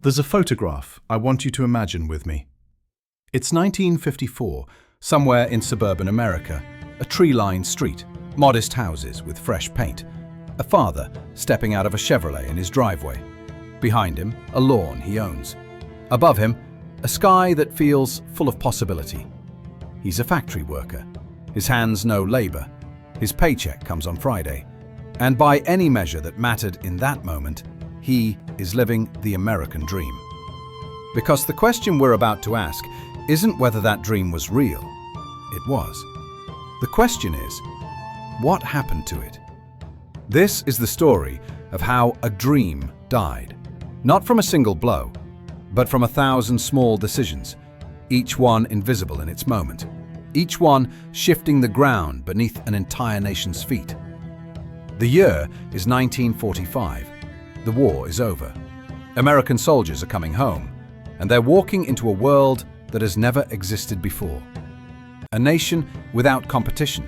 There's a photograph I want you to imagine with me. It's 1954, somewhere in suburban America, a tree-lined street, modest houses with fresh paint, a father stepping out of a Chevrolet in his driveway. Behind him, a lawn he owns. Above him, a sky that feels full of possibility. He's a factory worker. His hands know labor. His paycheck comes on Friday. And by any measure that mattered in that moment, he is living the American dream. Because the question we're about to ask isn't whether that dream was real. It was. The question is, what happened to it? This is the story of how a dream died. Not from a single blow, but from 1,000 small decisions, each one invisible in its moment, each one shifting the ground beneath an entire nation's feet. The year is 1945. The war is over. American soldiers are coming home, and they're walking into a world that has never existed before. A nation without competition,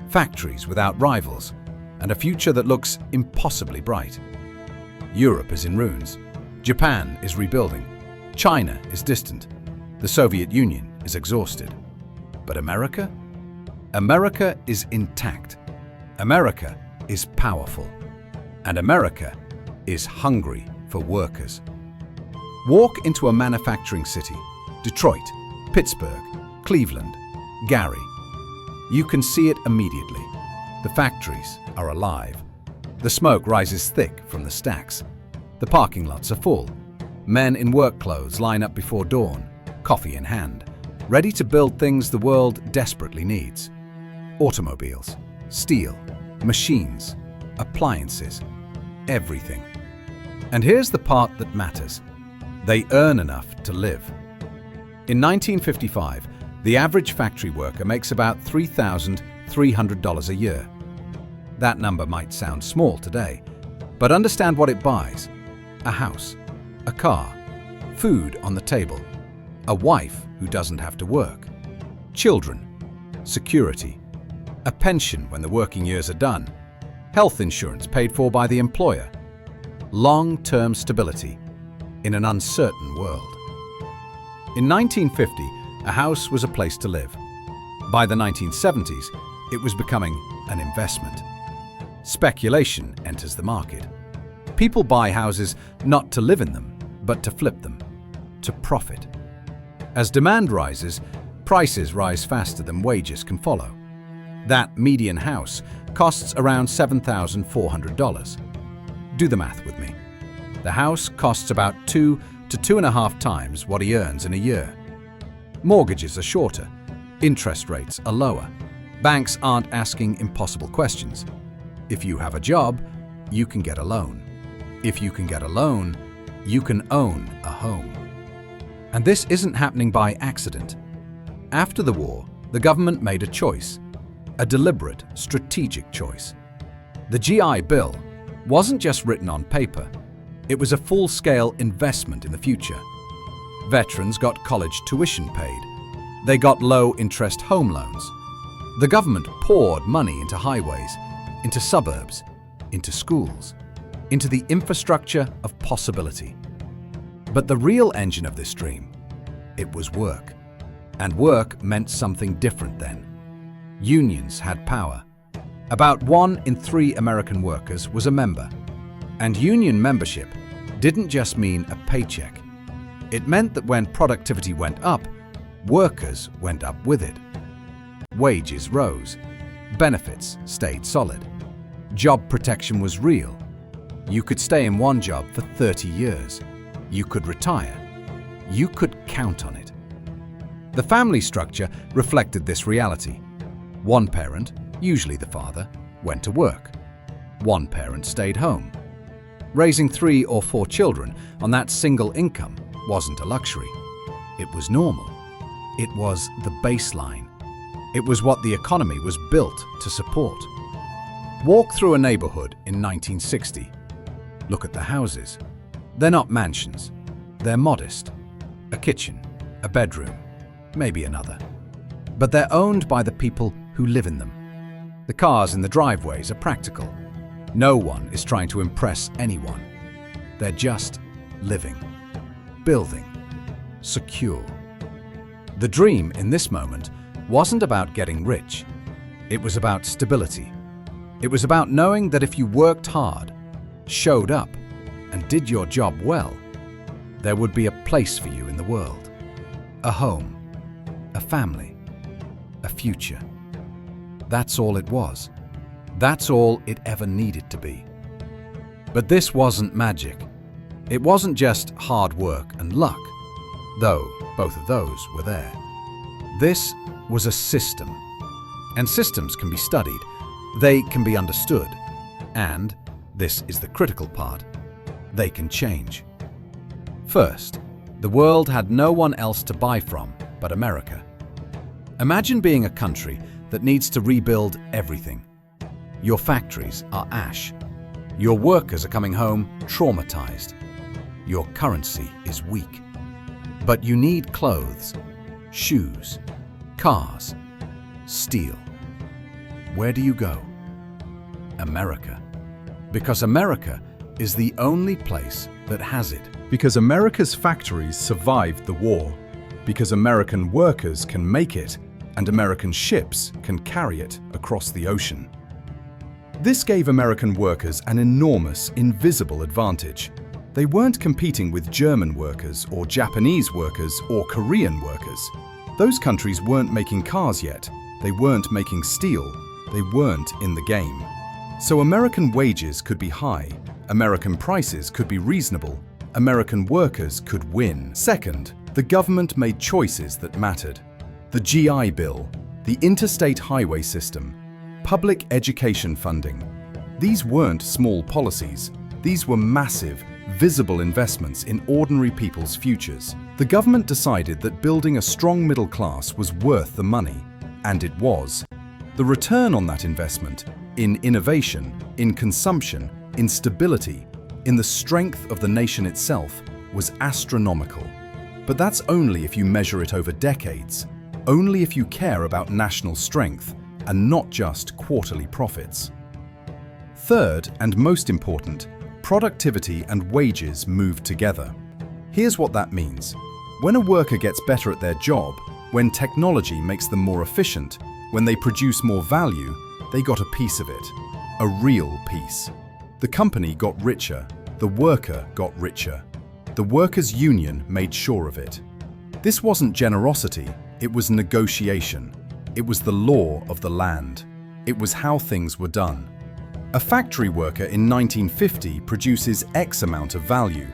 factories without rivals, and a future that looks impossibly bright. Europe is in ruins. Japan is rebuilding. China is distant. The Soviet Union is exhausted. But America? America is intact. America is powerful. And America is hungry for workers. Walk into a manufacturing city, Detroit, Pittsburgh, Cleveland, Gary. You can see it immediately. The factories are alive. The smoke rises thick from the stacks. The parking lots are full. Men in work clothes line up before dawn, coffee in hand, ready to build things the world desperately needs. Automobiles, steel, machines, appliances, everything. And here's the part that matters. They earn enough to live. In 1955, the average factory worker makes about $3,300 a year. That number might sound small today, but understand what it buys. A house, a car, food on the table, a wife who doesn't have to work, children, security, a pension when the working years are done, health insurance paid for by the employer, long-term stability in an uncertain world. In 1950, a house was a place to live. By the 1970s, it was becoming an investment. Speculation enters the market. People buy houses not to live in them, but to flip them, to profit. As demand rises, prices rise faster than wages can follow. That median house costs around $7,400. Do the math with me. The house costs about 2 to 2.5 times what he earns in a year. Mortgages are shorter. Interest rates are lower. Banks aren't asking impossible questions. If you have a job, you can get a loan. If you can get a loan, you can own a home. And this isn't happening by accident. After the war, the government made a choice, a deliberate, strategic choice. The GI Bill wasn't just written on paper. It was a full-scale investment in the future. Veterans got college tuition paid. They got low-interest home loans. The government poured money into highways, into suburbs, into schools, into the infrastructure of possibility. But the real engine of this dream, it was work. And work meant something different then. Unions had power. About 1 in 3 American workers was a member. And union membership didn't just mean a paycheck. It meant that when productivity went up, workers went up with it. Wages rose. Benefits stayed solid. Job protection was real. You could stay in one job for 30 years. You could retire. You could count on it. The family structure reflected this reality. One parent, usually the father, went to work. One parent stayed home. Raising 3 or 4 children on that single income wasn't a luxury. It was normal. It was the baseline. It was what the economy was built to support. Walk through a neighborhood in 1960. Look at the houses. They're not mansions. They're modest. A kitchen, a bedroom, maybe another. But they're owned by the people who live in them. The cars in the driveways are practical. No one is trying to impress anyone. They're just living. building, secure. The dream in this moment wasn't about getting rich. It was about stability. It was about knowing that if you worked hard, showed up, and did your job well, there would be a place for you in the world. A home, a family, a future. That's all it was. That's all it ever needed to be. But this wasn't magic. It wasn't just hard work and luck, though both of those were there. This was a system. And systems can be studied. They can be understood. And, this is the critical part, they can change. First, the world had no one else to buy from but America. Imagine being a country that needs to rebuild everything. Your factories are ash. Your workers are coming home traumatized. Your currency is weak. But you need clothes, shoes, cars, steel. Where do you go? America. Because America is the only place that has it. Because America's factories survived the war. Because American workers can make it, and American ships can carry it across the ocean. This gave American workers an enormous, invisible advantage. They weren't competing with German workers or Japanese workers or Korean workers. Those countries weren't making cars yet. They weren't making steel. They weren't in the game. So American wages could be high. American prices could be reasonable. American workers could win. Second, the government made choices that mattered. The GI Bill, the interstate highway system, public education funding. These weren't small policies. These were massive, visible investments in ordinary people's futures. The government decided that building a strong middle class was worth the money, and it was. The return on that investment, in innovation, in consumption, in stability, in the strength of the nation itself, was astronomical. But that's only if you measure it over decades, only if you care about national strength and not just quarterly profits. Third, and most important, productivity and wages moved together. Here's what that means. When a worker gets better at their job, when technology makes them more efficient, when they produce more value, they got a piece of it. A real piece. The company got richer. The worker got richer. The workers' union made sure of it. This wasn't generosity, it was negotiation. It was the law of the land. It was how things were done. A factory worker in 1950 produces X amount of value.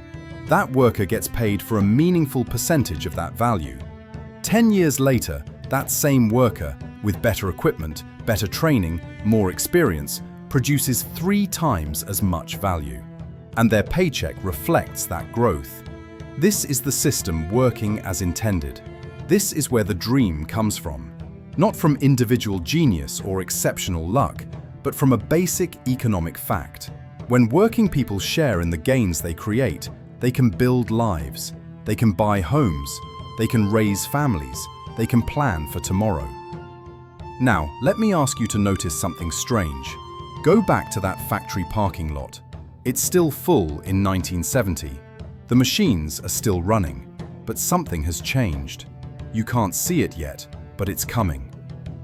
That worker gets paid for a meaningful percentage of that value. 10 years later, that same worker, with better equipment, better training, more experience, produces 3 times as much value. And their paycheck reflects that growth. This is the system working as intended. This is where the dream comes from. Not from individual genius or exceptional luck, but from a basic economic fact. When working people share in the gains they create, they can build lives, they can buy homes, they can raise families, they can plan for tomorrow. Now, let me ask you to notice something strange. Go back to that factory parking lot. It's still full in 1970. The machines are still running, but something has changed. You can't see it yet, but it's coming.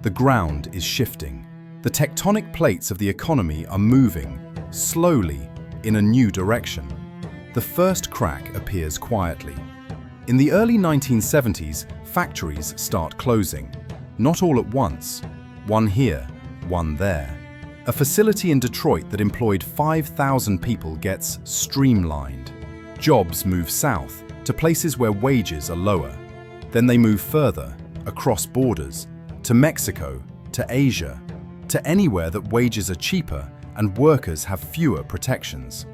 The ground is shifting. The tectonic plates of the economy are moving, slowly, in a new direction. The first crack appears quietly. In the early 1970s, factories start closing. Not all at once. One here, one there. A facility in Detroit that employed 5,000 people gets streamlined. Jobs move south to places where wages are lower. Then they move further, across borders, to Mexico, to Asia, to anywhere that wages are cheaper and workers have fewer protections.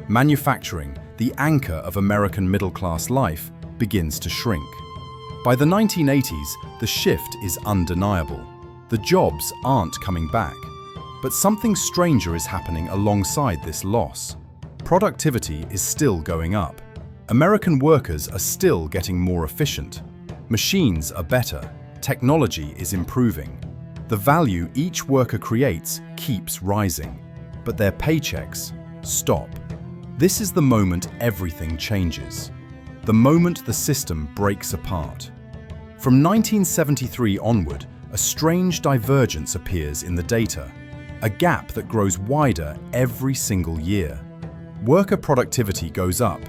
Manufacturing, the anchor of American middle-class life, begins to shrink. By the 1980s, the shift is undeniable. The jobs aren't coming back. But something stranger is happening alongside this loss. Productivity is still going up. American workers are still getting more efficient. Machines are better. Technology is improving. The value each worker creates keeps rising. But their paychecks stop. This is the moment everything changes. the moment the system breaks apart. From 1973 onward, a strange divergence appears in the data, a gap that grows wider every single year. Worker productivity goes up,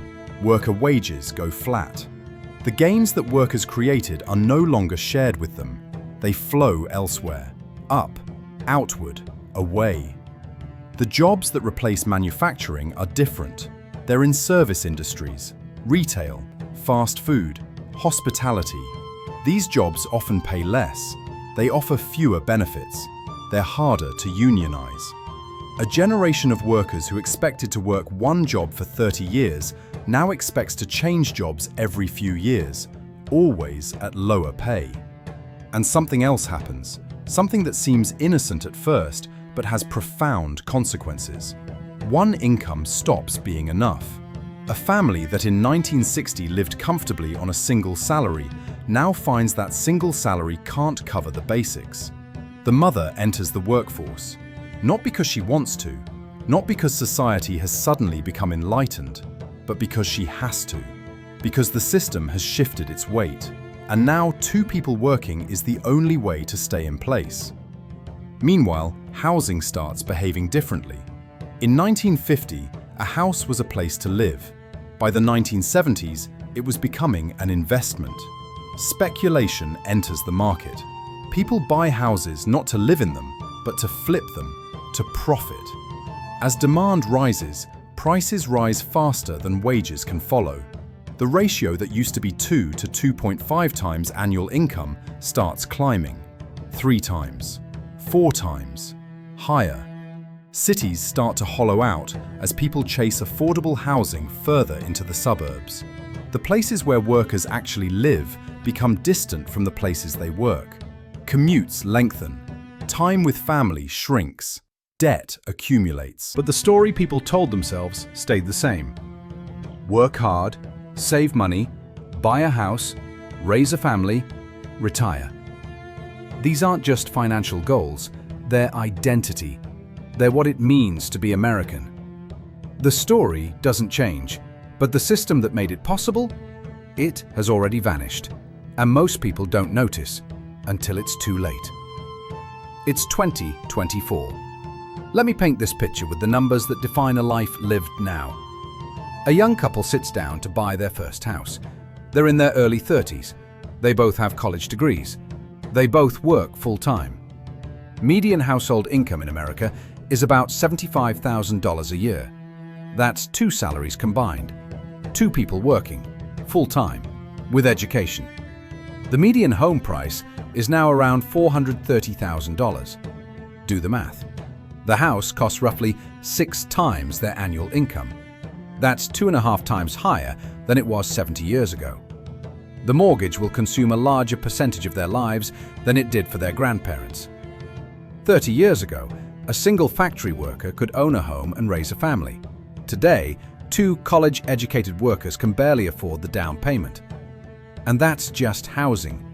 worker wages go flat. The gains that workers created are no longer shared with them. They flow elsewhere, up, outward, away. The jobs that replace manufacturing are different. They're in service industries, retail, fast food, hospitality. These jobs often pay less. They offer fewer benefits. They're harder to unionize. A generation of workers who expected to work one job for 30 years now expects to change jobs every few years, always at lower pay. And something else happens, something that seems innocent at first, but has profound consequences. One income stops being enough. A family that in 1960 lived comfortably on a single salary now finds that single salary can't cover the basics. The mother enters the workforce, not because she wants to, not because society has suddenly become enlightened, but because she has to, because the system has shifted its weight, and now two people working is the only way to stay in place. Meanwhile, housing starts behaving differently. In 1950, a house was a place to live. By the 1970s, it was becoming an investment. Speculation enters the market. People buy houses not to live in them, but to flip them, to profit. As demand rises, prices rise faster than wages can follow. The ratio that used to be 2 to 2.5 times annual income starts climbing. 3 times, 4 times, higher. Cities start to hollow out as people chase affordable housing further into the suburbs. The places where workers actually live become distant from the places they work. Commutes lengthen. Time with family shrinks. Debt accumulates. But the story people told themselves stayed the same. Work hard, save money, buy a house, raise a family, retire. These aren't just financial goals, they're identity. They're what it means to be American. The story doesn't change, but the system that made it possible, it has already vanished. And most people don't notice until it's too late. It's 2024. Let me paint this picture with the numbers that define a life lived now. A young couple sits down to buy their first house. They're in their early 30s. They both have college degrees. They both work full-time. Median household income in America is about $75,000 a year. That's 2 salaries combined. 2 people working, full-time, with education. The median home price is now around $430,000. Do the math. The house costs roughly 6 times their annual income. That's 2.5 times higher than it was 70 years ago. The mortgage will consume a larger percentage of their lives than it did for their grandparents. 30 years ago, a single factory worker could own a home and raise a family. Today, 2 college-educated workers can barely afford the down payment. And that's just housing.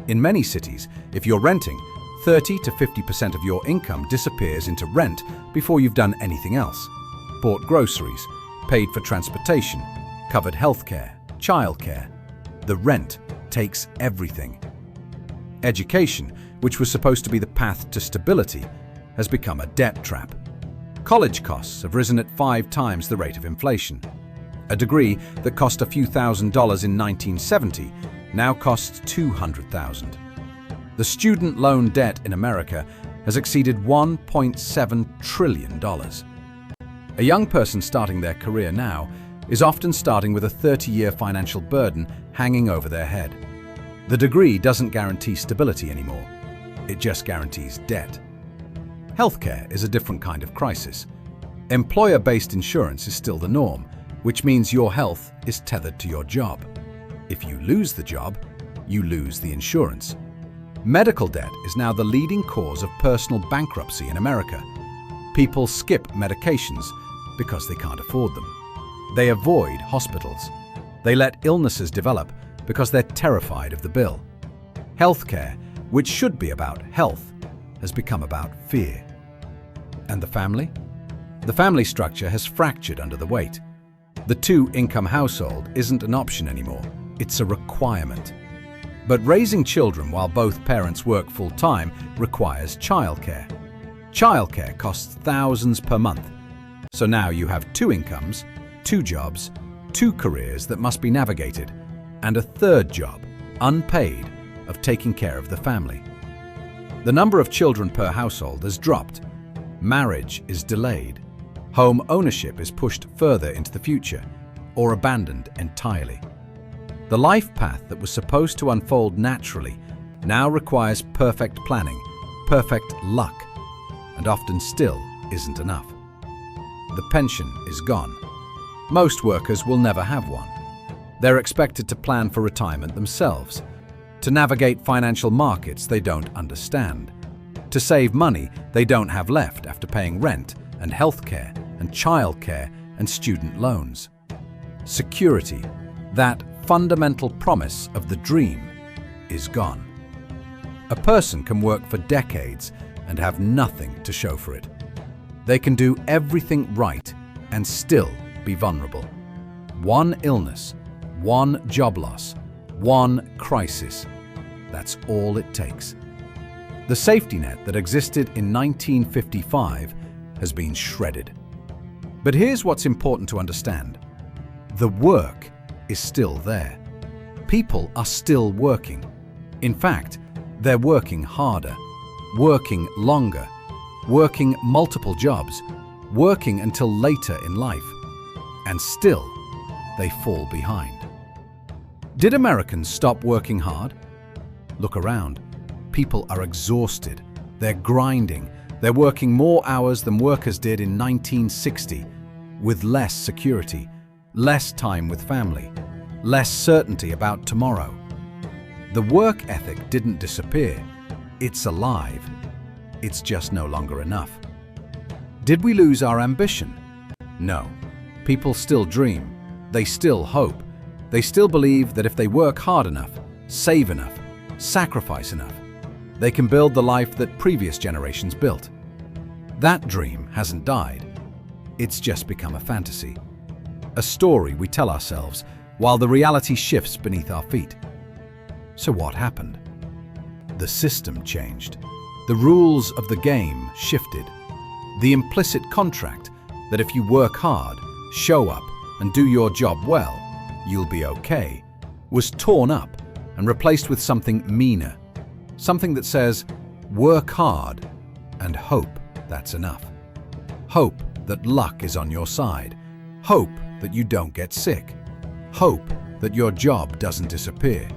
In many cities, if you're renting, 30 to 50% of your income disappears into rent before you've done anything else. Bought groceries, paid for transportation, covered healthcare, childcare. The rent takes everything. Education, which was supposed to be the path to stability, has become a debt trap. College costs have risen at 5 times the rate of inflation. A degree that cost a few $1,000s in 1970 now costs $200,000. The student loan debt in America has exceeded $1.7 trillion. A young person starting their career now is often starting with a 30-year financial burden hanging over their head. The degree doesn't guarantee stability anymore. It just guarantees debt. Healthcare is a different kind of crisis. Employer-based insurance is still the norm, which means your health is tethered to your job. If you lose the job, you lose the insurance. Medical debt is now the leading cause of personal bankruptcy in America. People skip medications because they can't afford them. They avoid hospitals. They let illnesses develop because they're terrified of the bill. Healthcare, which should be about health, has become about fear. And the family? The family structure has fractured under the weight. The two-income household isn't an option anymore, it's a requirement. But raising children while both parents work full-time requires childcare. Childcare costs thousands per month. So now you have two incomes, two jobs, two careers that must be navigated, and a third job, unpaid, of taking care of the family. The number of children per household has dropped. Marriage is delayed. Home ownership is pushed further into the future or abandoned entirely. The life path that was supposed to unfold naturally now requires perfect planning, perfect luck, and often still isn't enough. The pension is gone. Most workers will never have one. They're expected to plan for retirement themselves, to navigate financial markets they don't understand, to save money they don't have left after paying rent and healthcare and childcare and student loans. Security, that fundamental promise of the dream, is gone. A person can work for decades and have nothing to show for it. They can do everything right and still be vulnerable. One illness, one job loss, one crisis. That's all it takes. The safety net that existed in 1955 has been shredded. But here's what's important to understand. The work is still there. People are still working. In fact, they're working harder, working longer, working multiple jobs, working until later in life, and still they fall behind. Did Americans stop working hard? Look around. People are exhausted. They're grinding. They're working more hours than workers did in 1960, with less security, less time with family, less certainty about tomorrow. The work ethic didn't disappear. It's alive. It's just no longer enough. Did we lose our ambition? No. People still dream. They still hope. They still believe that if they work hard enough, save enough, sacrifice enough, they can build the life that previous generations built. That dream hasn't died. It's just become a fantasy. A story we tell ourselves while the reality shifts beneath our feet. So what happened? The system changed. The rules of the game shifted. The implicit contract that if you work hard, show up, and do your job well, you'll be okay, was torn up and replaced with something meaner. Something that says, work hard and hope that's enough. Hope that luck is on your side. Hope that you don't get sick. Hope that your job doesn't disappear.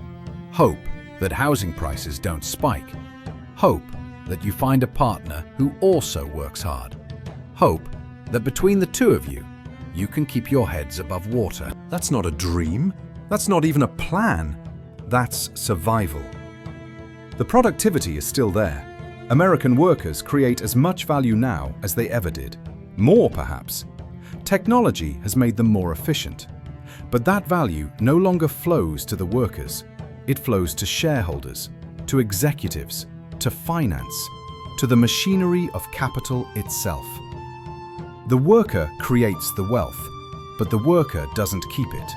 Hope that housing prices don't spike. Hope that you find a partner who also works hard. Hope that between the two of you, you can keep your heads above water. That's not a dream. That's not even a plan. That's survival. The productivity is still there. American workers create as much value now as they ever did. More, perhaps. Technology has made them more efficient. But that value no longer flows to the workers. It flows to shareholders, to executives, to finance, to the machinery of capital itself. The worker creates the wealth, but the worker doesn't keep it.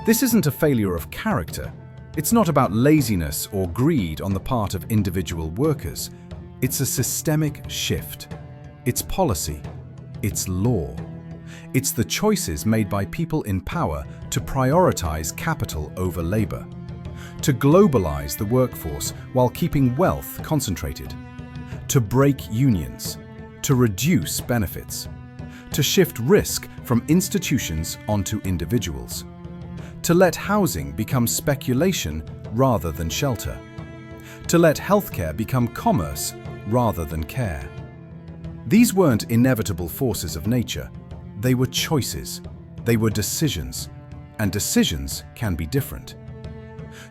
This isn't a failure of character. It's not about laziness or greed on the part of individual workers. It's a systemic shift. It's policy. It's law. It's the choices made by people in power to prioritize capital over labor, to globalize the workforce while keeping wealth concentrated, to break unions, to reduce benefits, to shift risk from institutions onto individuals, to let housing become speculation rather than shelter, to let healthcare become commerce rather than care. These weren't inevitable forces of nature. They were choices. They were decisions. And decisions can be different.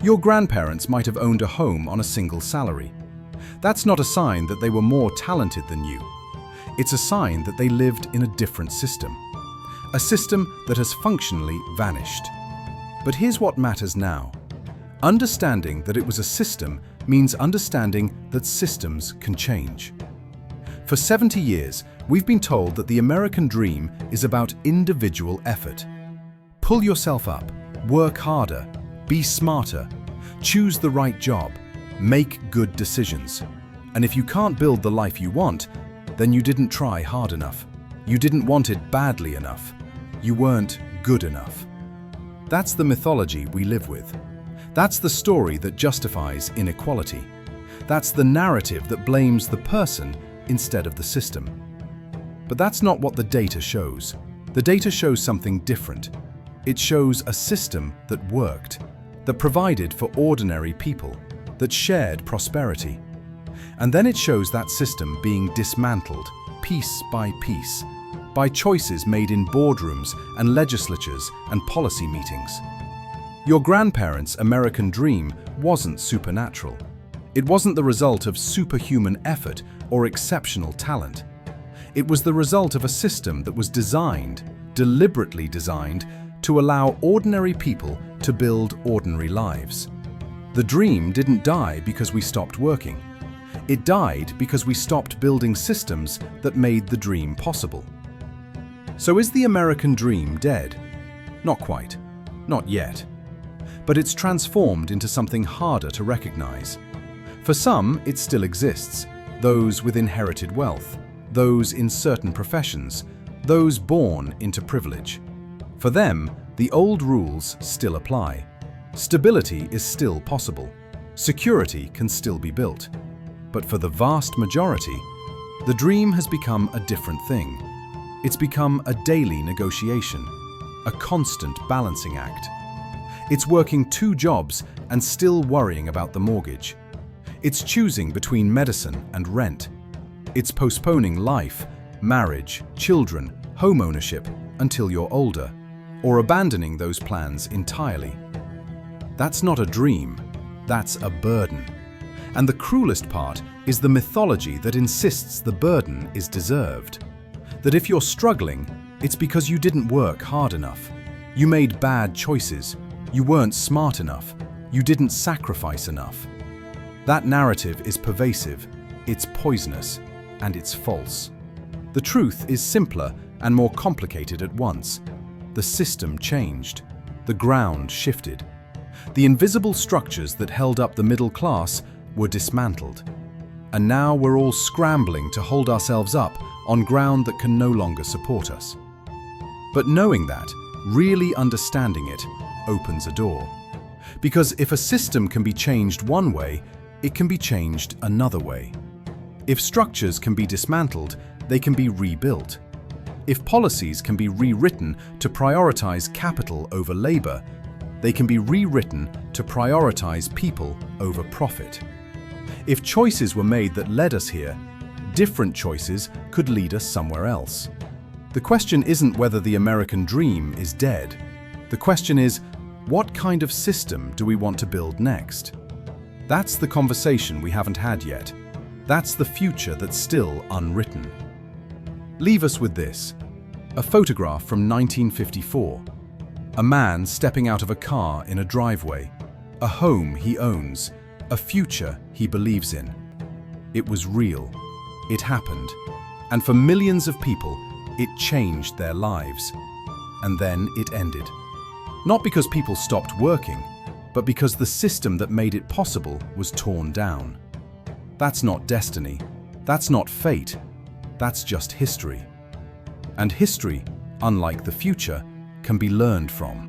Your grandparents might have owned a home on a single salary. That's not a sign that they were more talented than you. It's a sign that they lived in a different system. A system that has functionally vanished. But here's what matters now. Understanding that it was a system means understanding that systems can change. For 70 years, we've been told that the American dream is about individual effort, Pull yourself up, work harder, be smarter, choose the right job, make good decisions. And if you can't build the life you want, then you didn't try hard enough. You didn't want it badly enough. You weren't good enough. That's the mythology we live with. That's the story that justifies inequality. That's the narrative that blames the person instead of the system. But that's not what the data shows. The data shows something different. It shows a system that worked, that provided for ordinary people, that shared prosperity. And then it shows that system being dismantled, piece by piece, by choices made in boardrooms and legislatures and policy meetings. Your grandparents' American dream wasn't supernatural. It wasn't the result of superhuman effort or exceptional talent. It was the result of a system that was designed, deliberately designed, to allow ordinary people to build ordinary lives. The dream didn't die because we stopped working. It died because we stopped building systems that made the dream possible. So is the American dream dead? Not quite. Not yet. But it's transformed into something harder to recognize. For some, it still exists. Those with inherited wealth, those in certain professions, those born into privilege. For them, the old rules still apply. Stability is still possible. Security can still be built. But for the vast majority, the dream has become a different thing. It's become a daily negotiation, a constant balancing act. It's working 2 jobs and still worrying about the mortgage. It's choosing between medicine and rent. It's postponing life, marriage, children, home ownership until you're older, or abandoning those plans entirely. That's not a dream, that's a burden. And the cruelest part is the mythology that insists the burden is deserved. That if you're struggling, it's because you didn't work hard enough. You made bad choices. You weren't smart enough. You didn't sacrifice enough. That narrative is pervasive, it's poisonous, and it's false. The truth is simpler and more complicated at once. The system changed. The ground shifted. The invisible structures that held up the middle class were dismantled. And now we're all scrambling to hold ourselves up on ground that can no longer support us. But knowing that, really understanding it, opens a door. Because if a system can be changed one way, it can be changed another way. If structures can be dismantled, they can be rebuilt. If policies can be rewritten to prioritize capital over labor, they can be rewritten to prioritize people over profit. If choices were made that led us here, different choices could lead us somewhere else. The question isn't whether the American dream is dead. The question is, what kind of system do we want to build next? That's the conversation we haven't had yet. That's the future that's still unwritten. Leave us with this. A photograph from 1954. A man stepping out of a car in a driveway. A home he owns. A future he believes in. It was real. It happened. And for millions of people, it changed their lives. And then it ended. Not because people stopped working, but because the system that made it possible was torn down. That's not destiny. That's not fate. That's just history. And history, unlike the future, can be learned from.